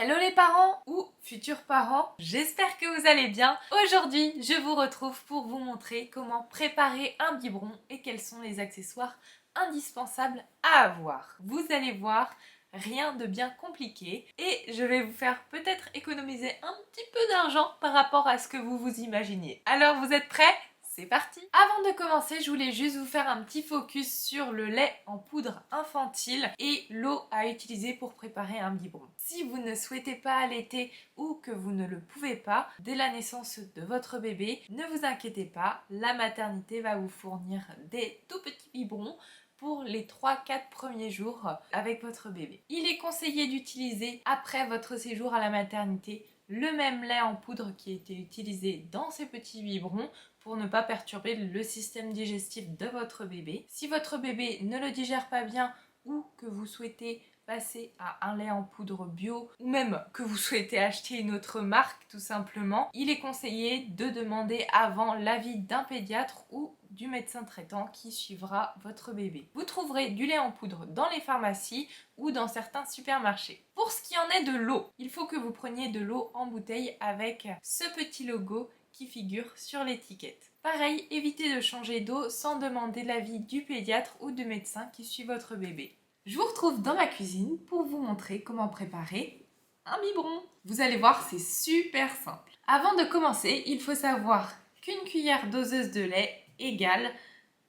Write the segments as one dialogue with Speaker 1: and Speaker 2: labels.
Speaker 1: Hello les parents ou futurs parents, j'espère que vous allez bien. Aujourd'hui, je vous retrouve pour vous montrer comment préparer un biberon et quels sont les accessoires indispensables à avoir. Vous allez voir, rien de bien compliqué et je vais vous faire peut-être économiser un petit peu d'argent par rapport à ce que vous vous imaginiez. Alors vous êtes prêts ? C'est parti! Avant de commencer, je voulais juste vous faire un petit focus sur le lait en poudre infantile et l'eau à utiliser pour préparer un biberon. Si vous ne souhaitez pas allaiter ou que vous ne le pouvez pas dès la naissance de votre bébé, ne vous inquiétez pas, la maternité va vous fournir des tout petits biberons pour les 3-4 premiers jours avec votre bébé. Il est conseillé d'utiliser après votre séjour à la maternité le même lait en poudre qui a été utilisé dans ces petits biberons pour ne pas perturber le système digestif de votre bébé. Si votre bébé ne le digère pas bien ou que vous souhaitez passer à un lait en poudre bio ou même que vous souhaitez acheter une autre marque tout simplement, il est conseillé de demander avant l'avis d'un pédiatre ou du médecin traitant qui suivra votre bébé. Vous trouverez du lait en poudre dans les pharmacies ou dans certains supermarchés. Pour ce qui en est de l'eau, il faut que vous preniez de l'eau en bouteille avec ce petit logo qui figure sur l'étiquette. Pareil, évitez de changer d'eau sans demander l'avis du pédiatre ou du médecin qui suit votre bébé. Je vous retrouve dans ma cuisine pour vous montrer comment préparer un biberon. Vous allez voir, c'est super simple. Avant de commencer, il faut savoir qu'une cuillère doseuse de lait égale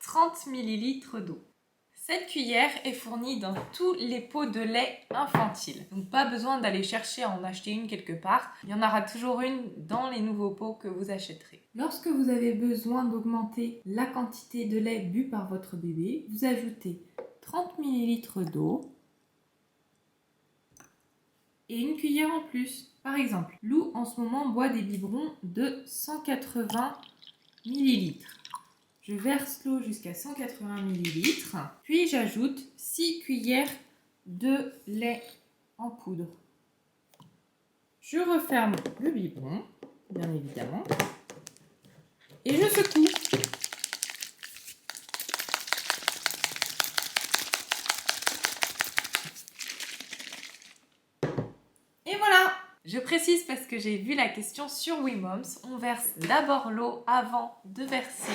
Speaker 1: 30 ml d'eau. Cette cuillère est fournie dans tous les pots de lait infantile. Donc pas besoin d'aller chercher à en acheter une quelque part. Il y en aura toujours une dans les nouveaux pots que vous achèterez. Lorsque vous avez besoin d'augmenter la quantité de lait bu par votre bébé, vous ajoutez 30 ml d'eau et une cuillère en plus. Par exemple, Lou en ce moment boit des biberons de 180 ml. Je verse l'eau jusqu'à 180 ml, puis j'ajoute 6 cuillères de lait en poudre. Je referme le biberon, bien évidemment, et je secoue. Et voilà! Je précise parce que j'ai vu la question sur WeMoms, on verse d'abord l'eau avant de verser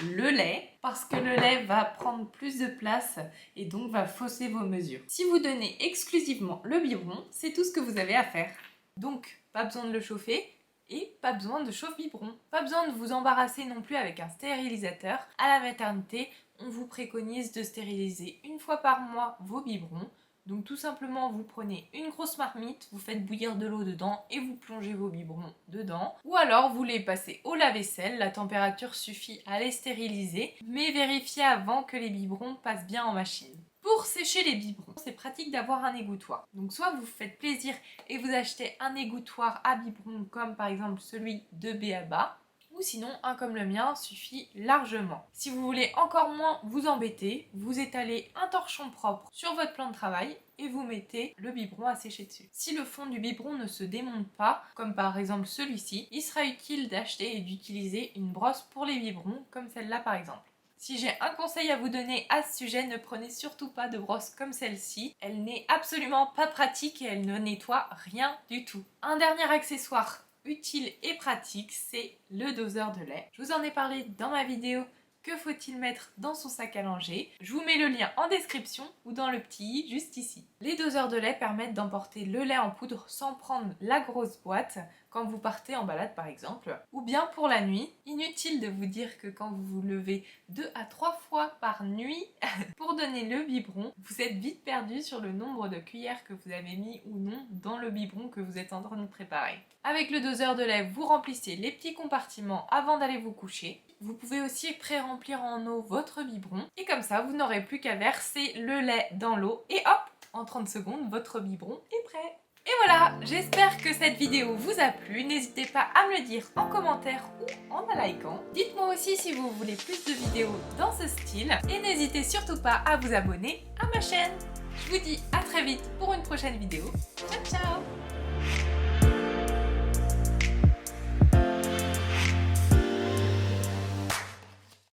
Speaker 1: le lait parce que le lait va prendre plus de place et donc va fausser vos mesures. Si vous donnez exclusivement le biberon, c'est tout ce que vous avez à faire. Donc, pas besoin de le chauffer et pas besoin de chauffe-biberon. Pas besoin de vous embarrasser non plus avec un stérilisateur. À la maternité, on vous préconise de stériliser une fois par mois vos biberons. Donc tout simplement, vous prenez une grosse marmite, vous faites bouillir de l'eau dedans et vous plongez vos biberons dedans. Ou alors vous les passez au lave-vaisselle, la température suffit à les stériliser, mais vérifiez avant que les biberons passent bien en machine. Pour sécher les biberons, c'est pratique d'avoir un égouttoir. Donc soit vous faites plaisir et vous achetez un égouttoir à biberons comme par exemple celui de B.A.B.A. ou sinon un comme le mien suffit largement. Si vous voulez encore moins vous embêter, vous étalez un torchon propre sur votre plan de travail et vous mettez le biberon à sécher dessus. Si le fond du biberon ne se démonte pas, comme par exemple celui-ci, il sera utile d'acheter et d'utiliser une brosse pour les biberons comme celle-là par exemple. Si j'ai un conseil à vous donner à ce sujet, ne prenez surtout pas de brosse comme celle-ci. Elle n'est absolument pas pratique et elle ne nettoie rien du tout. Un dernier accessoire utile et pratique, c'est le doseur de lait. Je vous en ai parlé dans ma vidéo que faut-il mettre dans son sac à langer. Je vous mets le lien en description ou dans le petit i juste ici. Les doseurs de lait permettent d'emporter le lait en poudre sans prendre la grosse boîte quand vous partez en balade par exemple, ou bien pour la nuit. Inutile de vous dire que quand vous vous levez 2 à 3 fois par nuit pour donner le biberon, vous êtes vite perdu sur le nombre de cuillères que vous avez mis ou non dans le biberon que vous êtes en train de préparer. Avec le doseur de lait, vous remplissez les petits compartiments avant d'aller vous coucher. Vous pouvez aussi pré-remplir en eau votre biberon et comme ça, vous n'aurez plus qu'à verser le lait dans l'eau et hop, en 30 secondes, votre biberon est prêt. Et voilà, j'espère que cette vidéo vous a plu. N'hésitez pas à me le dire en commentaire ou en la likant. Dites-moi aussi si vous voulez plus de vidéos dans ce style et n'hésitez surtout pas à vous abonner à ma chaîne. Je vous dis à très vite pour une prochaine vidéo. Ciao ciao!